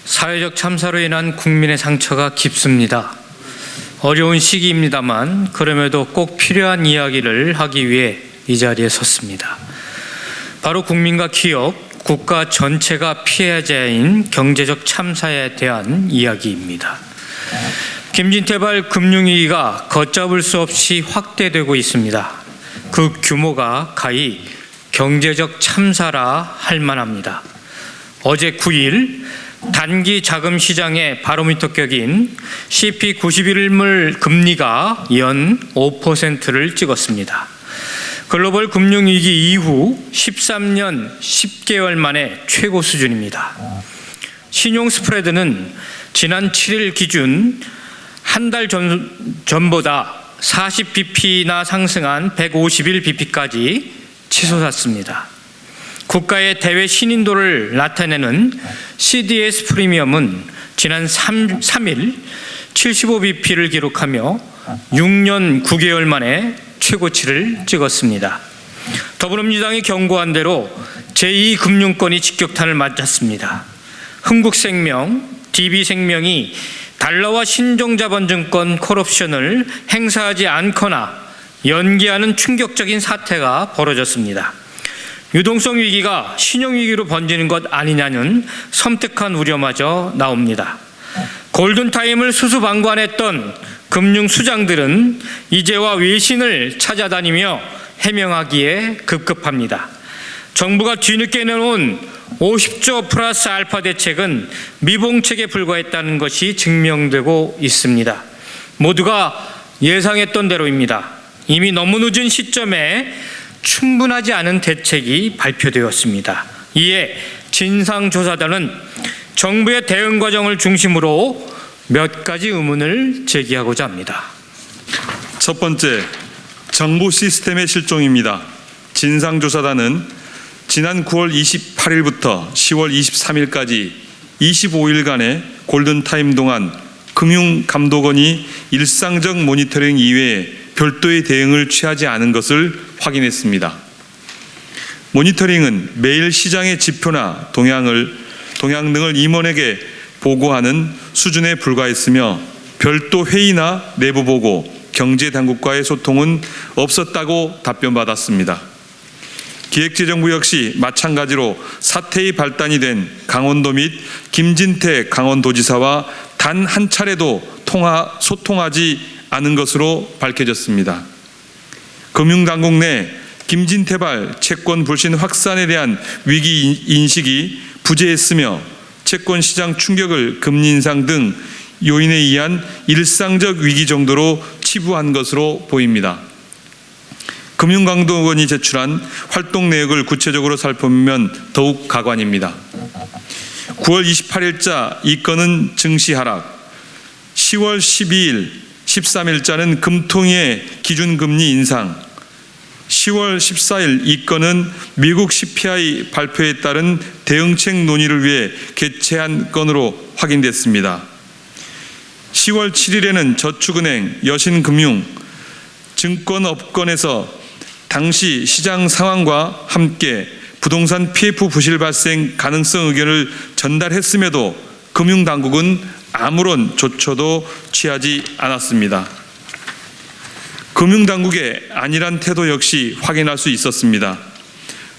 사회적 참사로 인한 국민의 상처가 깊습니다. 어려운 시기입니다만 그럼에도 꼭 필요한 이야기를 하기 위해 이 자리에 섰습니다. 바로 국민과 기업, 국가 전체가 피해자인 경제적 참사에 대한 이야기입니다. 김진태발 금융위기가 걷잡을 수 없이 확대되고 있습니다. 그 규모가 가히 경제적 참사라 할 만합니다. 어제 9일 단기 자금 시장의 바로미터격인 CP91물 금리가 연 5%를 찍었습니다. 글로벌 금융위기 이후 13년 10개월 만에 최고 수준입니다. 신용 스프레드는 지난 7일 기준 한 달 전보다 40bp나 상승한 151bp까지 치솟았습니다. 국가의 대외 신인도를 나타내는 CDS 프리미엄은 지난 3일 75bp를 기록하며 6년 9개월 만에 최고치를 찍었습니다. 더불어민주당이 경고한 대로 제2금융권이 직격탄을 맞았습니다. 흥국생명, DB생명이 달러와 신종자본증권 콜옵션을 행사하지 않거나 연기하는 충격적인 사태가 벌어졌습니다. 유동성 위기가 신용위기로 번지는 것 아니냐는 섬뜩한 우려마저 나옵니다. 골든타임을 수수방관했던 금융수장들은 이제와 외신을 찾아다니며 해명하기에 급급합니다. 정부가 뒤늦게 내놓은 50조 플러스 알파 대책은 미봉책에 불과했다는 것이 증명되고 있습니다. 모두가 예상했던 대로입니다. 이미 너무 늦은 시점에 충분하지 않은 대책이 발표되었습니다. 이에 진상조사단은 정부의 대응 과정을 중심으로 몇 가지 의문을 제기하고자 합니다. 첫 번째, 정부 시스템의 실종입니다. 진상조사단은 지난 9월 28일부터 10월 23일까지 25일간의 골든타임 동안 금융감독원이 일상적 모니터링 이외에 별도의 대응을 취하지 않은 것을 확인했습니다. 모니터링은 매일 시장의 지표나 동향 등을 임원에게 보고하는 수준에 불과했으며 별도 회의나 내부 보고, 경제당국과의 소통은 없었다고 답변받았습니다. 기획재정부 역시 마찬가지로 사태의 발단이 된 강원도 및 김진태 강원도지사와 단 한 차례도 소통하지 않은 것으로 밝혀졌습니다. 금융당국 내 김진태발 채권 불신 확산에 대한 위기 인식이 부재했으며 채권 시장 충격을 금리 인상 등 요인에 의한 일상적 위기 정도로 치부한 것으로 보입니다. 금융감독원이 제출한 활동 내역을 구체적으로 살펴보면 더욱 가관입니다. 9월 28일자 이 건은 증시 하락, 10월 12일, 13일자는 금통위의 기준금리 인상, 10월 14일 이 건은 미국 CPI 발표에 따른 대응책 논의를 위해 개최한 건으로 확인됐습니다. 10월 7일에는 저축은행, 여신금융, 증권업권에서 당시 시장 상황과 함께 부동산 PF 부실 발생 가능성 의견을 전달했음에도 금융당국은 아무런 조처도 취하지 않았습니다. 금융당국의 안일한 태도 역시 확인할 수 있었습니다.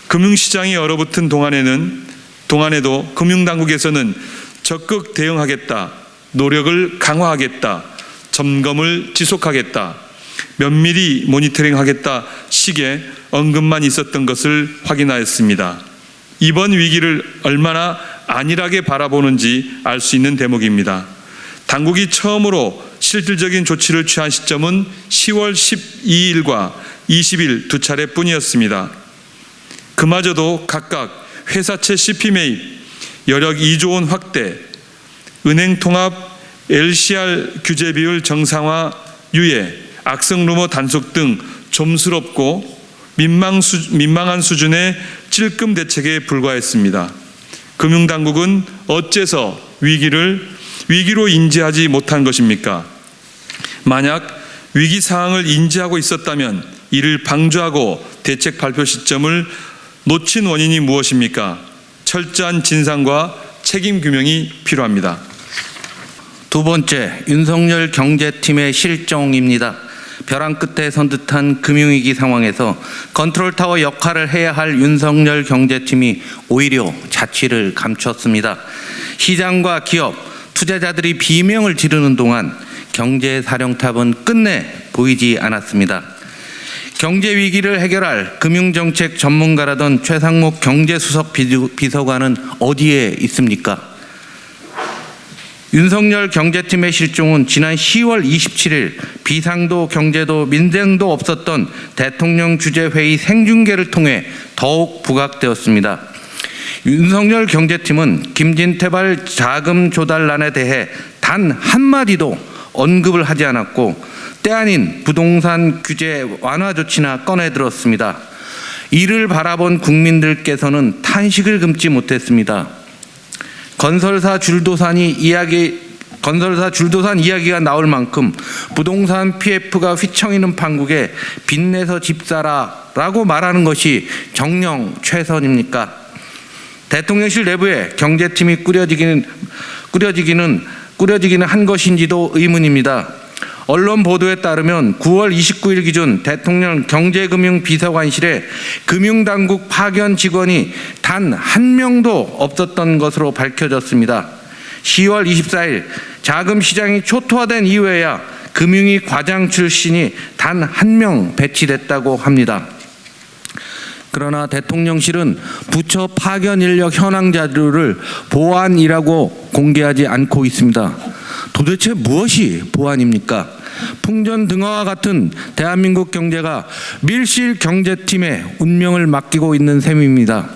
금융시장이 얼어붙은 동안에도 금융당국에서는 적극 대응하겠다, 노력을 강화하겠다, 점검을 지속하겠다, 면밀히 모니터링하겠다 식의 언급만 있었던 것을 확인하였습니다. 이번 위기를 얼마나 안일하게 바라보는지 알 수 있는 대목입니다. 당국이 처음으로 실질적인 조치를 취한 시점은 10월 12일과 20일 두 차례뿐이었습니다. 그마저도 각각 회사채 CP 매입, 여력 2조 원 확대, 은행 통합 LCR 규제 비율 정상화 유예, 악성 루머 단속 등 좀스럽고 민망한 수준의 찔끔 대책에 불과했습니다. 금융당국은 어째서 위기로 인지하지 못한 것입니까? 만약 위기 상황을 인지하고 있었다면 이를 방조하고 대책 발표 시점을 놓친 원인이 무엇입니까? 철저한 진상과 책임 규명이 필요합니다. 두 번째, 윤석열 경제팀의 실정입니다. 벼랑 끝에 선 듯한 금융위기 상황에서 컨트롤타워 역할을 해야 할 윤석열 경제팀이 오히려 자취를 감췄습니다. 시장과 기업, 투자자들이 비명을 지르는 동안 경제사령탑은 끝내 보이지 않았습니다. 경제 위기를 해결할 금융정책 전문가라던 최상목 경제수석 비서관은 어디에 있습니까? 윤석열 경제팀의 실종은 지난 10월 27일 비상도 경제도 민생도 없었던 대통령 주재회의 생중계를 통해 더욱 부각되었습니다. 윤석열 경제팀은 김진태발 자금 조달란에 대해 단 한마디도 언급을 하지 않았고 때 아닌 부동산 규제 완화 조치나 꺼내들었습니다. 이를 바라본 국민들께서는 탄식을 금치 못했습니다. 건설사 줄도산 이야기가 나올 만큼 부동산 PF가 휘청이는 판국에 빚내서 집 사라라고 말하는 것이 정녕 최선입니까? 대통령실 내부에 경제팀이 꾸려지기는 한 것인지도 의문입니다. 언론 보도에 따르면 9월 29일 기준 대통령 경제금융비서관실에 금융당국 파견 직원이 단 한 명도 없었던 것으로 밝혀졌습니다. 10월 24일 자금시장이 초토화된 이후에야 금융위 과장 출신이 단 한 명 배치됐다고 합니다. 그러나 대통령실은 부처 파견 인력 현황 자료를 보안이라고 공개하지 않고 있습니다. 도대체 무엇이 보안입니까? 풍전등화와 같은 대한민국 경제가 밀실 경제팀의 운명을 맡기고 있는 셈입니다.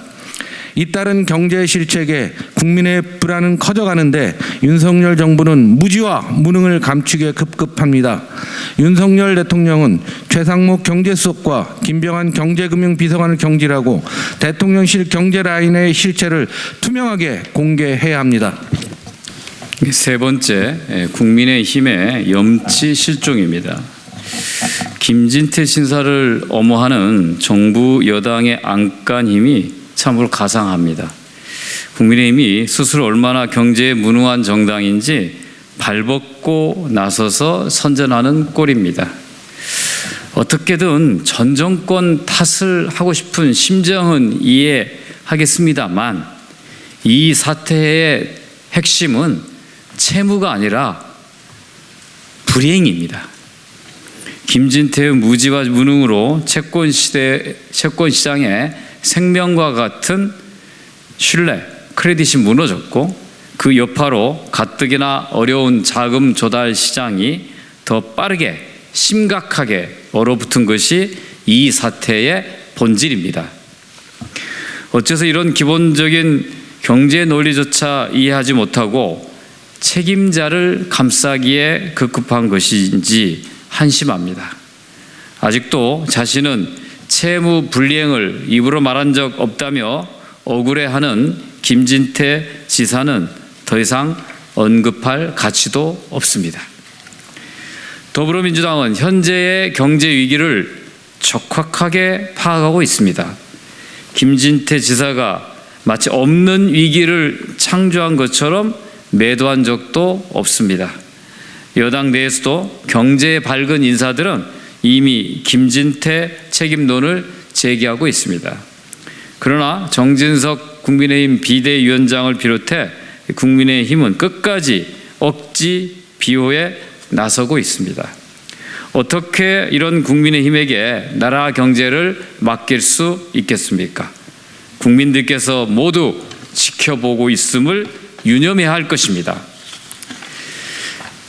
잇따른 경제 실책에 국민의 불안은 커져가는데 윤석열 정부는 무지와 무능을 감추기에 급급합니다. 윤석열 대통령은 최상목 경제수석과 김병환 경제금융비서관을 경질하고 대통령실 경제라인의 실체를 투명하게 공개해야 합니다. 세 번째, 국민의힘의 염치 실종입니다. 김진태 신사를 엄호하는 정부 여당의 안간 힘이 참으로 가상합니다. 국민의힘이 스스로 얼마나 경제에 무능한 정당인지 발벗고 나서서 선전하는 꼴입니다. 어떻게든 전 정권 탓을 하고 싶은 심정은 이해하겠습니다만 이 사태의 핵심은 채무가 아니라 불이행입니다. 김진태의 무지와 무능으로 채권 시장에 생명과 같은 신뢰, 크레딧이 무너졌고 그 여파로 가뜩이나 어려운 자금 조달 시장이 더 빠르게 심각하게 얼어붙은 것이 이 사태의 본질입니다. 어째서 이런 기본적인 경제 논리조차 이해하지 못하고 책임자를 감싸기에 급급한 것인지 한심합니다. 아직도 자신은 채무 불이행을 입으로 말한 적 없다며 억울해하는 김진태 지사는 더 이상 언급할 가치도 없습니다. 더불어민주당은 현재의 경제 위기를 적확하게 파악하고 있습니다. 김진태 지사가 마치 없는 위기를 창조한 것처럼 매도한 적도 없습니다. 여당 내에서도 경제에 밝은 인사들은 이미 김진태 책임론을 제기하고 있습니다. 그러나 정진석 국민의힘 비대위원장을 비롯해 국민의힘은 끝까지 억지 비호에 나서고 있습니다. 어떻게 이런 국민의힘에게 나라 경제를 맡길 수 있겠습니까? 국민들께서 모두 지켜보고 있음을 유념해야 할 것입니다.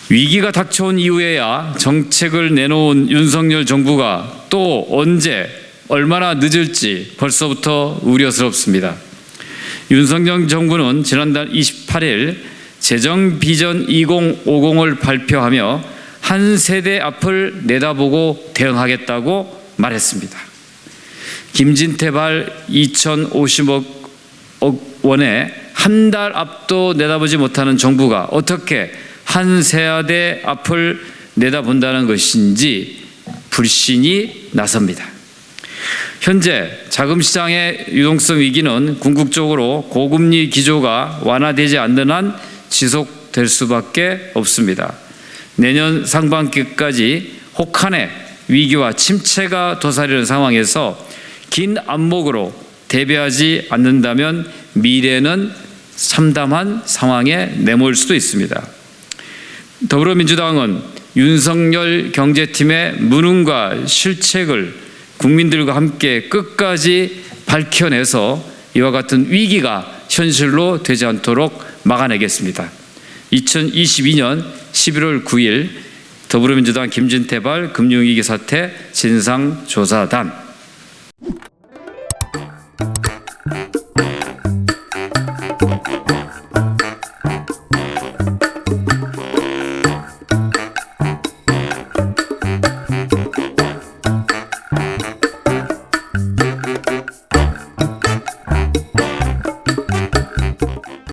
위기가 닥쳐온 이후에야 정책을 내놓은 윤석열 정부가 또 언제 얼마나 늦을지 벌써부터 우려스럽습니다. 윤석열 정부는 지난달 28일 재정 비전 2050을 발표하며 한 세대 앞을 내다보고 대응하겠다고 말했습니다. 김진태발 2,050억 원에 한 달 앞도 내다보지 못하는 정부가 어떻게 한 세대 앞을 내다본다는 것인지 불신이 나섭니다. 현재 자금 시장의 유동성 위기는 궁극적으로 고금리 기조가 완화되지 않는 한 지속될 수밖에 없습니다. 내년 상반기까지 혹한의 위기와 침체가 도사리는 상황에서 긴 안목으로 대비하지 않는다면 미래는 참담한 상황에 내몰 수도 있습니다. 더불어민주당은 윤석열 경제팀의 무능과 실책을 국민들과 함께 끝까지 밝혀내서 이와 같은 위기가 현실로 되지 않도록 막아내겠습니다. 2022년 11월 9일 더불어민주당 김진태발 금융위기 사태 진상조사단